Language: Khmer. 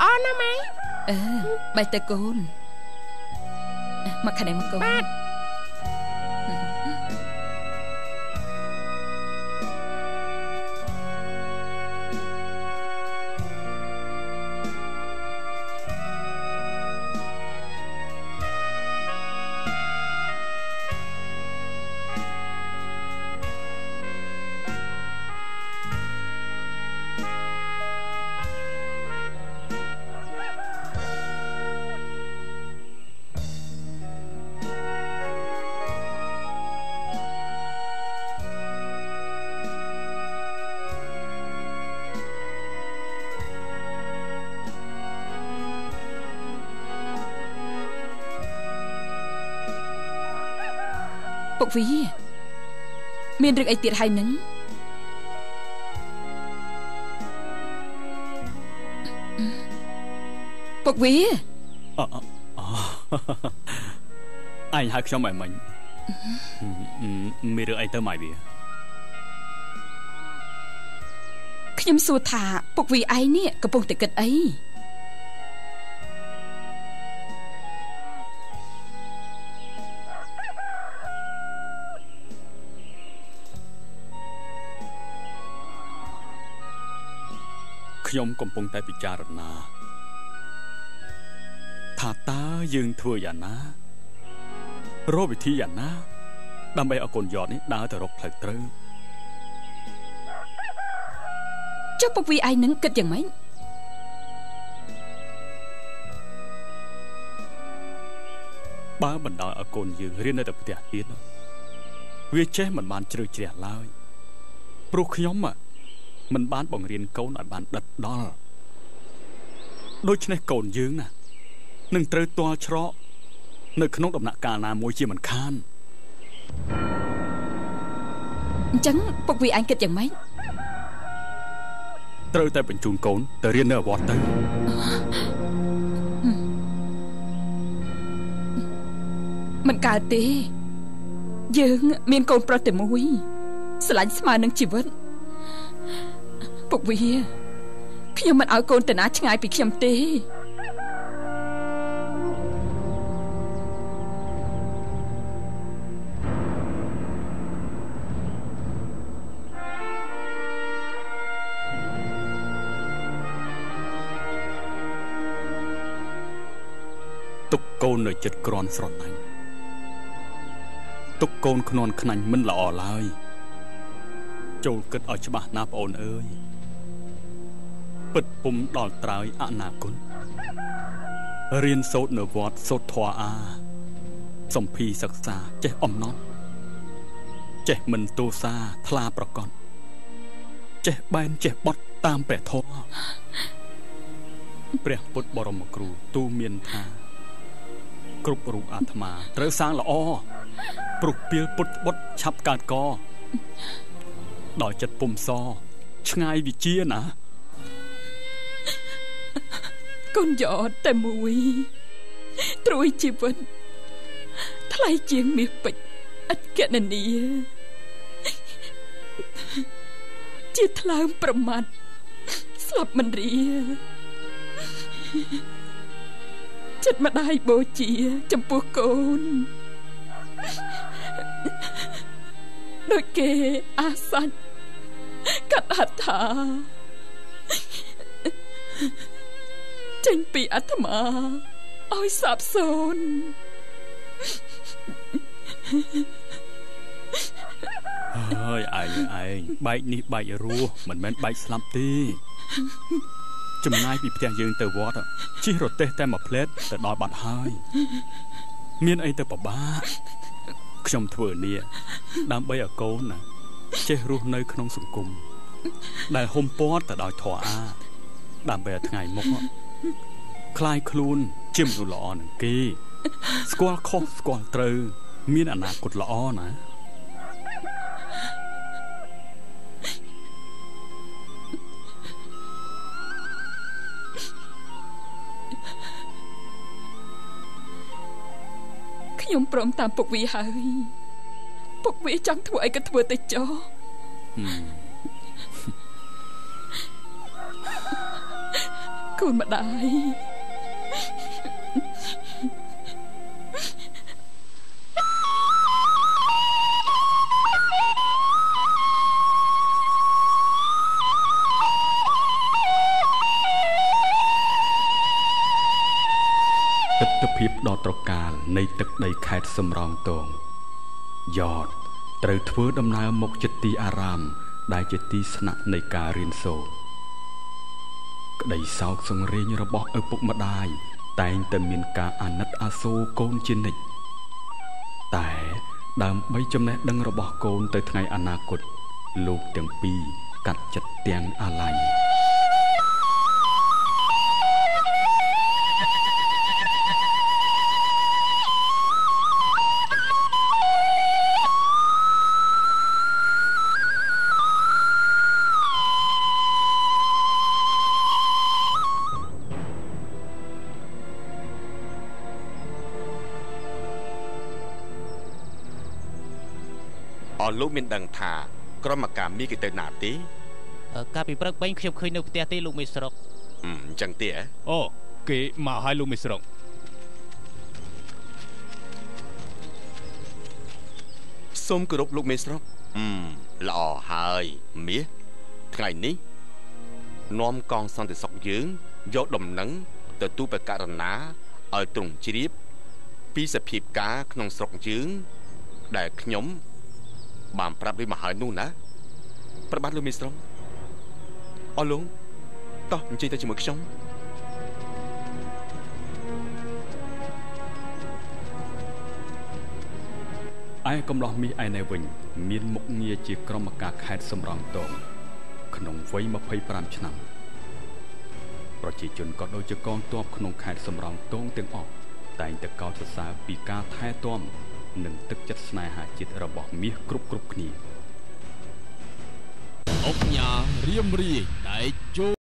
ល្អណាស់ម៉ែបាយទៅកូនមកខាងនេះមកកូនបាទពុកវីមានរឿងអីទៀតហើយនឹងពុកវីអញហៅខ្ញុំឲ្យមិញមានរឿងអីទៅម៉ៃវាខ្ញុំសួរថាពុកវីឯងនេះកំពុងតែគិតអីខ្ញុំកំពុងតែពិចារណាថាតើយើងធ្វើយ៉ាងណារកវិធីយ៉ាងណាដើម្បីឲ្យកូនយ៉តនេះដើរទៅរកផ្លូវត្រូវចុះពុកវីឯងនឹងគិតយ៉ាងម៉េចបើបណ្ដោយឲ្យកូនយើងរៀននៅតែផ្ទះទៀតវាចេះមិនបានជ្រៅជ្រះឡើយព្រោះខ្ញុំមិនបានបង្រៀនកូនឲ្យបានដិតដល់ដូច្នេះកូនយើងណានឹងត្រូវទាល់ច្រកនៅក្នុងដំណាក់កាលណាមួយជាមិនខានអញ្ចឹងពុកវីឯងគិតយ៉ាងម៉េចត្រូវតែបញ្ជូនកូនទៅរៀននៅវត្តទៅមិនកើតទេយើងមានកូនប្រុសតែមួយស្រឡាញ់ស្មើនឹងជីវិតពុកវីខ្ញុំមិនឲ្យកូនទៅណាឆ្ងាយពីខ្ញុំទេទុកកូននៅចិត្តក្រាន់ស្រឡាញ់ទុកកូនខ្នាន់ខ្នាញ់មិនល្អឡើយចូលគិតឲ្យច្បាស់ណាប្អូនអើយពិតពុំដល់ត្រើយអនាគតរៀនសូត្រនៅវត្តសូត្រធម៌អាសំភីសិក្សាចេះអំណត់ចេះមិនទោសាថ្លាប្រកបចេះបែនចេះបត់តាមព្រះធម៌ព្រះពុទ្ធបរមគ្រូទូមានថាគ្រប់រូបអាត្មាត្រូវសាងល្អព្រោះពីលពុទ្ធបុត្រឆាប់កើតកដល់ចិត្តពុំសឆ្ងាយវិជាណាកូនយ៉តតែមួយត្រួយជីវិតថ្លៃជាងមាសពេជ្រឥតគណនាជាថ្លើមប្រមាត់ស្លាប់មិនរៀចិត្តម្ដាយបូជាចំពោះកូនដូចគេអាសាច់កាត់ហត្ថាចេញពីអាត្មាឲ្យសាបសូន្យហើយឯងបែកនេះបែករស់មិនមែនបែកស្លាប់ទេចម្ងាយពីផ្ទះយើងទៅវត្តជិះរទេះតែមួយផ្លែតទៅដល់បាត់ហើយមានអីទៅពិបាកខ្ញុំធ្វើនេះដើម្បីឲ្យកូនណាចេះរស់នៅក្នុងសង្គមដែលហុំព័ទ្ធទៅដោយធម៌អាដើម្បីឲ្យថ្ងៃមុខคลายខ្លួនជាមនុស្សល្អនឹងគេស្គាល់ខុសស្គាល់ត្រូវមានអនាគតល្អណាខ្ញុំព្រមតាមពុកវីហើយពុកវីចង់ធ្វើអីក៏ធ្វើទៅចុះ កូនម្ដាយទិដ្ឋភាពដ៏ត្រកាលនៃទឹកដីខេត្តសំរោងទងយ៉តត្រូវធ្វើដំណើរមកជិតទីអារាមដែលជាទីស្នាក់នៃការរៀនសូត្រក្តីសោកសង្រេងរបស់ឪពុកម្ដាយតែងតែមានការអាណិតអាសូរកូនជានិច្ចតែដើម្បីចំណេះដឹងរបស់កូនទៅថ្ងៃអនាគតលោកទាំងពីរកាត់ចិត្តទាំងអាល័យលោកមានដឹងថាក្រុមអាកាមីគេទៅណាទេកាលពីព្រឹកពេញខ្ញុំឃើញនៅផ្ទះទេលោកមេស្រុកអញ្ចឹងទេអូគេមកឲ្យលោកមេស្រុកសូមគោរពលោកមេស្រុកល្អហើយមាសថ្ងៃនេះនាំកងសន្តិសុខយើងយកដំណឹងទៅទូលបករណាឲ្យទ្រង់ជ្រាបពីសភាពការក្នុងស្រុកយើងដែលខ្ញុំបានប្រាប់វាមកហើយនោះណាប្របាទលោកមីស្រុកអរលោកតោះអញ្ជើញទៅជាមួយខ្ញុំឯកំឡោះមាសឯណែវិញមានមុខងារជាក្រុមការខេត្តសំរោងទងក្នុងវ័យ25ឆ្នាំប្រជាជនក៏ដូចជាកងទ័ពក្នុងខេត្តសំរោងទងទាំងអស់តែងតែកោតសរសើរពីការថែទាំនិងទឹកចិត្តស្នេហាជាតិរបស់មាសគ្រប់គ្នាអុកញ៉ារៀមរាយតែចូល